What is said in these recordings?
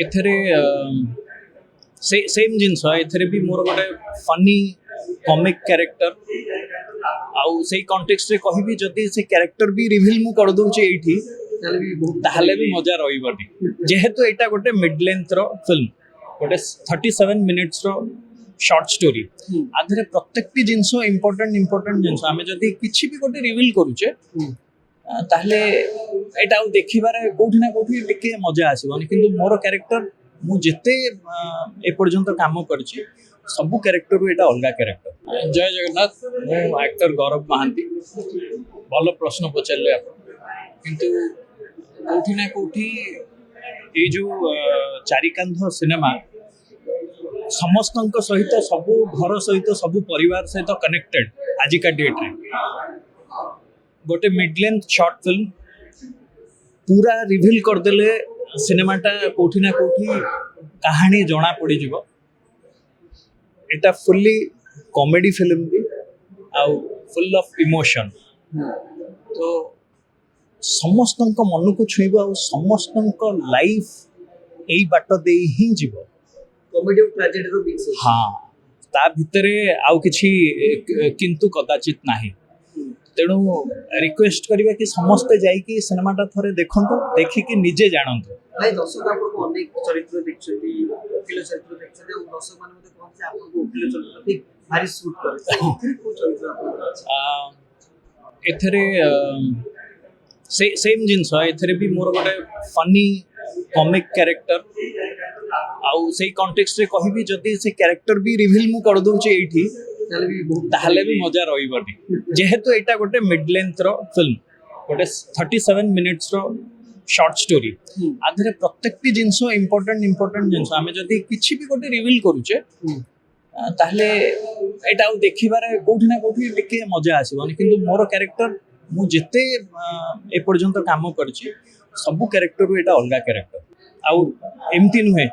ଏଥିରେ ସେମ୍ ଜିନିଷ ଏଥିରେ ବି ମୋର ଗୋଟେ ଫନି କମିକ୍ କ୍ୟାରେକ୍ଟର ଆଉ ସେଇ କଣ୍ଟେକ୍ସରେ କହିବି ଯଦି ସେ କ୍ୟାରେକ୍ଟର ବି ରିଭିଲ୍ ମୁଁ କରିଦେଉଛି ଏଇଠି ତାହେଲେ ବି ମଜା ରହିବନି ଯେହେତୁ ଏଇଟା ଗୋଟେ ମିଡ୍ ଲେନ୍ଥର ଫିଲ୍ମ ଗୋଟେ 37 ମିନିଟ୍ସର ସର୍ଟ ଷ୍ଟୋରି ଆଧରେ ପ୍ରତ୍ୟେକଟି ଜିନିଷ ଇମ୍ପୋର୍ଟାଣ୍ଟ ଜିନିଷ ଆମେ ଯଦି କିଛି ବି ଗୋଟେ ରିଭିଲ୍ କରୁଛେ ତାହେଲେ ଏଇଟା ଆଉ ଦେଖିବାରେ କୋଉଠି ନା କୋଉଠି ଟିକେ ମଜା ଆସିବନି କିନ୍ତୁ ମୋର କ୍ୟାରେକ୍ଟର ମୁଁ ଯେତେ ଏପର୍ଯ୍ୟନ୍ତ କାମ କରିଛି ସବୁ କ୍ୟାରେକ୍ଟରରୁ ଏଇଟା ଅଲଗା କ୍ୟାରେକ୍ଟର। ଜୟ ଜଗନ୍ନାଥ, ମୁଁ ଆକ୍ଟର ଗୌରବ ମହାନ୍ତି। ଭଲ ପ୍ରଶ୍ନ ପଚାରିଲେ ଆପଣ, କିନ୍ତୁ କୋଉଠି ନା କୋଉଠି ଏଇ ଯୋଉ ଚାରିକାନ୍ଧ ସିନେମା ସମସ୍ତଙ୍କ ସହିତ ସବୁ ଘର ସହିତ ସବୁ ପରିବାର ସହିତ କନେକ୍ଟେଡ ଆଜିକା ଡେଟ୍ରେ ଗୋଟେ ମିଡ୍ ଲେନ୍ଥ ସର୍ଟ ଫିଲ୍ମ पूरा रिभिल करदेले सिनेमाटा कोठी ना कोठी कहानी जना पड़ीजिव। एटा फुल्ली कॉमेडी फिल्म भी आउ फुल ऑफ इमोशन तो समस्त मन को छुईब आ समस्त लाइफ यही बाट दे ही जीव कॉमेडी और ट्रेजेडी रो मिक्स हाँ ता भितरे आउ किछि किंतु कदाचित नाही तेणु रिक्वेस्ट करिबा कि समस्ते जाइकी सिनेमाटा थरे देखंतु देखिकी निजे जानंतु। भाई दर्शक आपको अनेक चरित्र देखछथि वकील चरित्र देखछथि और दर्शक माने मते कहथि आपको वकील चरित्र भी भारी सूट करे को चरित्र आपको एथरे सेम जिंस एथरे भी मोर गोटे फनी कॉमिक कैरेक्टर आउ सेई कॉन्टेक्स्ट रे कहबी जदी से कैरेक्टर भी रिवील मु कर दोउची एठी ताहले भी मजा रहिबनी जेहेतु एटा गोटे मिड लेंथ रो फिल्म गोटे 37 मिनिट्स रो शॉर्ट स्टोरी आधरे प्रत्येकटी जिंस इम्पोर्टेंट जिंस आमे जदी किछि भी गोटे रिवील करूचे ताहले एटा आ देखिबारे कोठी ना कोठी टिके मजा आसीबनी किंतु मोर कैरेक्टर मु जेते एपर्यंत काम करछि सब कैरेक्टर एटा अलगा कैरेक्टर आउ एमती नुहे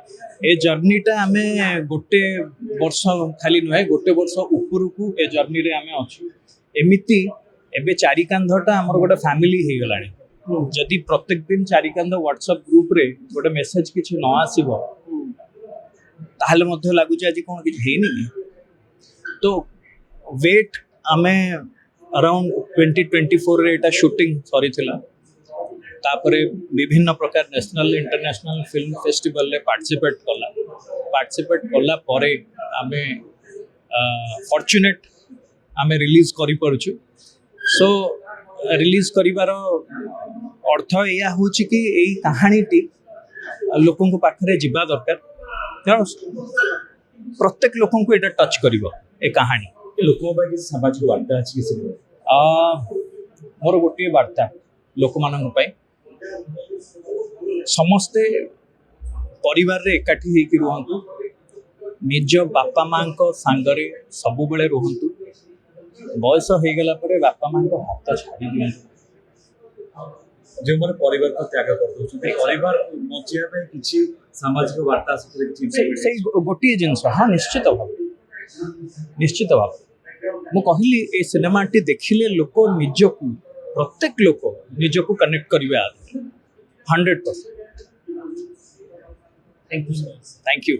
ए जर्नीटा आमे गोटे वर्ष खाली नुहे गोटे वर्ष उपरकू ए जर्नी रे आमे अच्छु एमिति एबे चारिकांधटा हमर गोटे फैमिली हे गलानी जदि प्रत्येक दिन चारिकांध व्हाट्सएप ग्रुप रे गोटे मेसेज किछि न आसीबो ताहले मध्ये लागुची आज कोन किछि हेनी तो वेट आमे अराउंड 2024 रे एटा शूटिंग सरी थिला तापरे विभिन्न प्रकार नेशनल इंटरनेशनल फिल्म फेस्टिवल रे पार्टिसिपेट कला परे आमे फॉर्चुनेट आमे रिलीज करि परछु सो रिलीज करिवार अर्थ या होछि कि एई कहानीटी लोकन को पाखरे जिबा दरकार प्रत्येक लोकन को एटा टच करिवो ए कहानी लोकों बाकी सामाजिक वार्ता अछि सिनेमा मोर गोटे वार्ता लोक मानन पय समस्ते परिवार रे एकाठी हेकि रहंतु निज बापा मां को सांगरे सब बेले रहंतु बयस हो गला परे बापा मां को हाथ छाड़ी दियंतु जो माने परिवार को त्याग कर दोछु परिवार मचिया पे किछि सामाजिक वार्ता सतरे किछि गोटे जिंस हाँ निश्चित भाव मु कहली ए सिनेमाटी देखिले लोक निजकू प्रत्येक लोक निजकू कनेक्ट करिवे 100%। Thank you thank you.